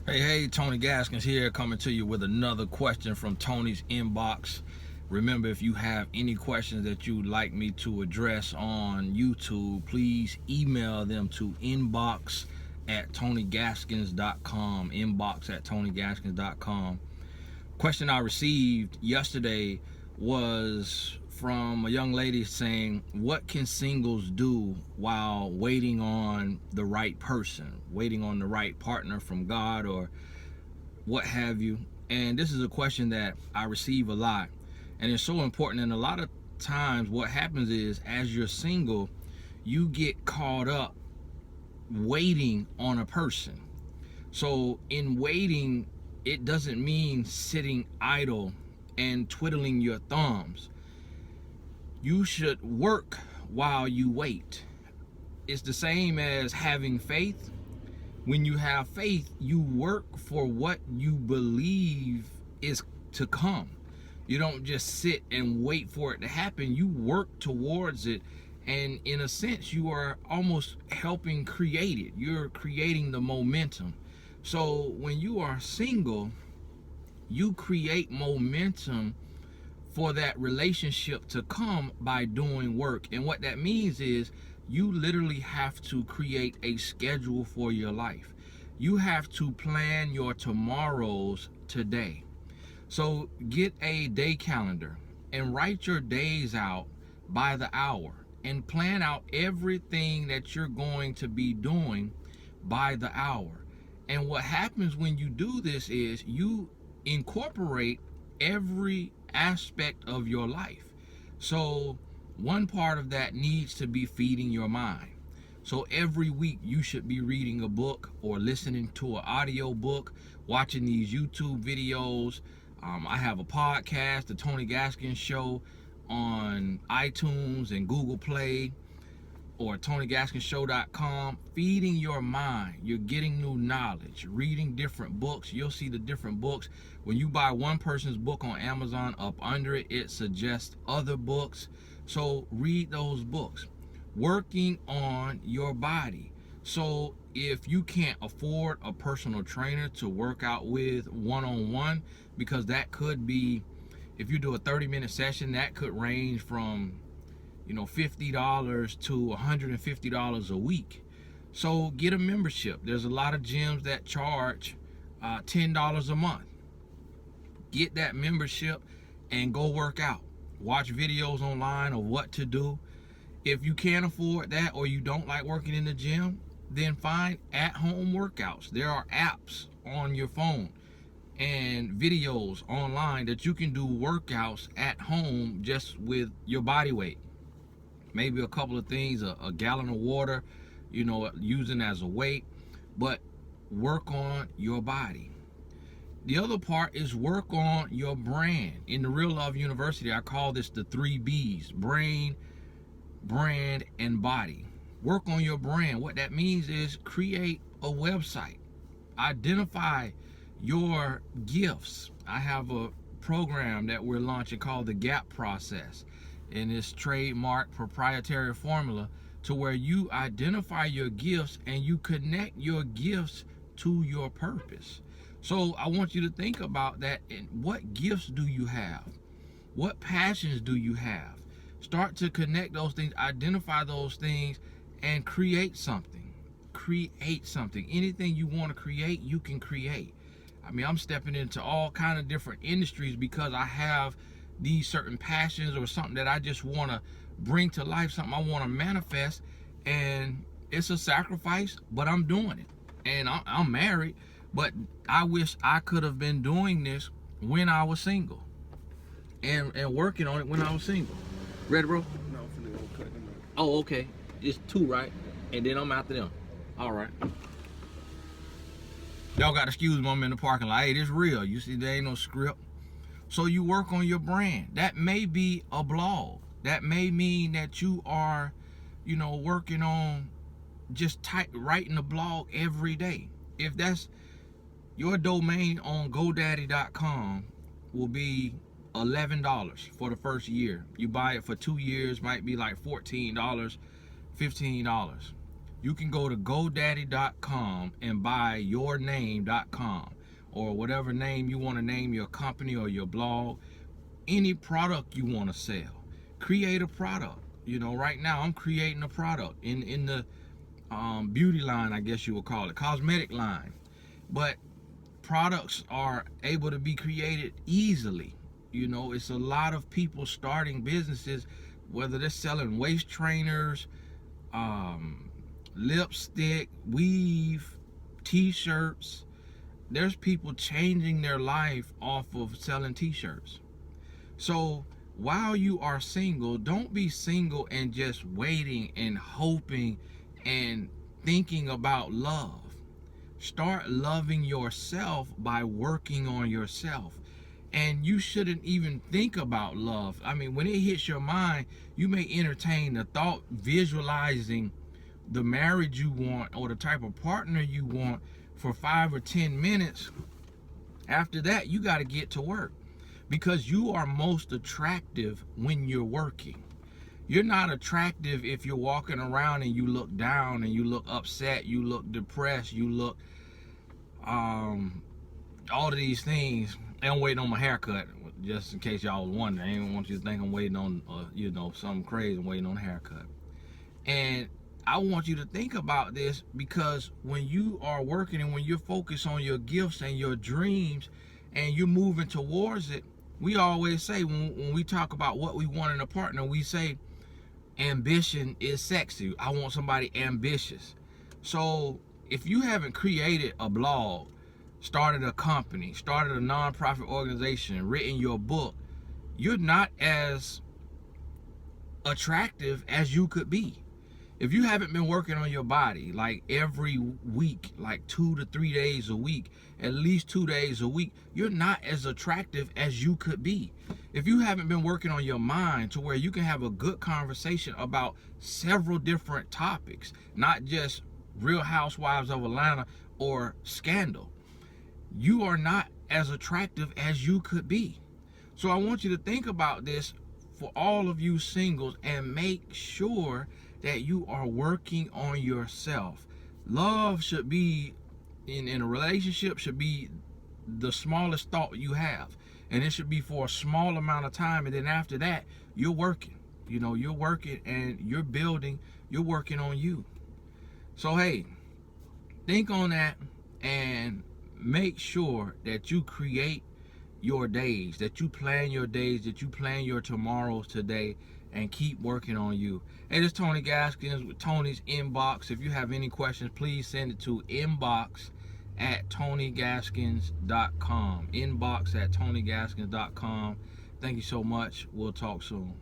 Hey, Tony Gaskins here, coming to you with another question from Tony's inbox. Remember, if you have any questions that you'd like me to address on YouTube, please email them to inbox@tonygaskins.com. Inbox@tonygaskins.com. Question I received yesterday was from a young lady saying, what can singles do while waiting on the right person, waiting on the right partner from God or what have you? And this is a question that I receive a lot, and it's so important. And a lot of times what happens is, as you're single, you get caught up waiting on a person. So in waiting, it doesn't mean sitting idle and twiddling your thumbs. You should work while you wait. It's the same as having faith. When you have faith, you work for what you believe is to come. You don't just sit and wait for it to happen. You work towards it. And in a sense, you are almost helping create it. You're creating the momentum. So when you are single, you create momentum for that relationship to come by doing work. And what that means is you literally have to create a schedule for your life. You have to plan your tomorrows today. So get a day calendar and write your days out by the hour and plan out everything that you're going to be doing by the hour. And what happens when you do this is you incorporate every aspect of your life. So one part of that needs to be feeding your mind. So every week you should be reading a book or listening to an audio book, watching these YouTube videos. I have a podcast, the Tony Gaskins Show, on iTunes and Google Play, or TonyGaskinsShow.com. Feeding your mind. You're getting new knowledge, reading different books. You'll see the different books. When you buy one person's book on Amazon, up under it, it suggests other books. So read those books. Working on your body. So if you can't afford a personal trainer to work out with one-on-one, because that could be, if you do a 30-minute session, that could range from $50 to $150 a week. So get a membership. There's a lot of gyms that charge $10 a month. Get that membership and go work out. Watch videos online of what to do. If you can't afford that, or you don't like working in the gym, then find at-home workouts. There are apps on your phone and videos online that you can do workouts at home just with your body weight. Maybe a couple of things, a gallon of water, using as a weight, but work on your body. The other part is work on your brand. In the Real Love University, I call this the 3 B's: brain, brand, and body. Work on your brand. What that means is create a website. Identify your gifts. I have a program that we're launching called the GAP process, and it's trademark proprietary formula to where you identify your gifts and you connect your gifts to your purpose. So I want you to think about that. And what gifts do you have? What passions do you have? Start to connect those things, identify those things, and create something. Create something. Anything you want to create, you can create. I mean, I'm stepping into all kind of different industries because I have these certain passions or something that I just want to bring to life, something I want to manifest. And it's a sacrifice, but I'm doing it. And I'm married, but I wish I could have been doing this when I was single and working on it when I was single. Ready, bro? No, I'm finna go cut them out. Oh, okay. It's 2, right? And then I'm after them. All right. Y'all got to excuse me, I'm in the parking lot. Hey, this real. You see, there ain't no script. So you work on your brand. That may be a blog. That may mean that you are, working on just writing a blog every day. If that's your domain on GoDaddy.com, will be $11 for the first year. You buy it for 2 years, might be like $14, $15. You can go to GoDaddy.com and buy yourname.com or whatever name you want to name your company or your blog. Any product you want to sell, create a product. You know, right now I'm creating a product in the beauty line, I guess you would call it, cosmetic line. But products are able to be created easily. You know, it's a lot of people starting businesses, whether they're selling waist trainers, lipstick, weave, t-shirts. There's people changing their life off of selling t-shirts. So while you are single, don't be single and just waiting and hoping and thinking about love. Start loving yourself by working on yourself. And you shouldn't even think about love. I mean, when it hits your mind, you may entertain the thought, visualizing the marriage you want or the type of partner you want for 5 or 10 minutes. After that, you got to get to work, because you are most attractive when you're working. You're not attractive if you're walking around and you look down and you look upset, you look depressed, you look all of these things. And I'm waiting on my haircut, just in case y'all was wondering. I didn't want you to think I'm waiting on something crazy. I'm waiting on a haircut. And I want you to think about this, because when you are working and when you're focused on your gifts and your dreams and you're moving towards it, we always say, when we talk about what we want in a partner, we say ambition is sexy. I want somebody ambitious. So if you haven't created a blog, started a company, started a nonprofit organization, written your book, you're not as attractive as you could be. If you haven't been working on your body like every week, like 2 to 3 days a week, at least 2 days a week, you're not as attractive as you could be. If you haven't been working on your mind to where you can have a good conversation about several different topics, not just Real Housewives of Atlanta or Scandal, you are not as attractive as you could be. So I want you to think about this for all of you singles, and make sure that you are working on yourself. Love should be, in a relationship, should be the smallest thought you have. And it should be for a small amount of time. And then after that, you're working. You know, you're working and you're building. You're working on you. So, hey, think on that and make sure that you create your days, that you plan your days, that you plan your tomorrows today, and keep working on you. Hey, this is Tony Gaskins with Tony's Inbox. If you have any questions, please send it to inbox@tonygaskins.com. Inbox@tonygaskins.com. Thank you so much. We'll talk soon.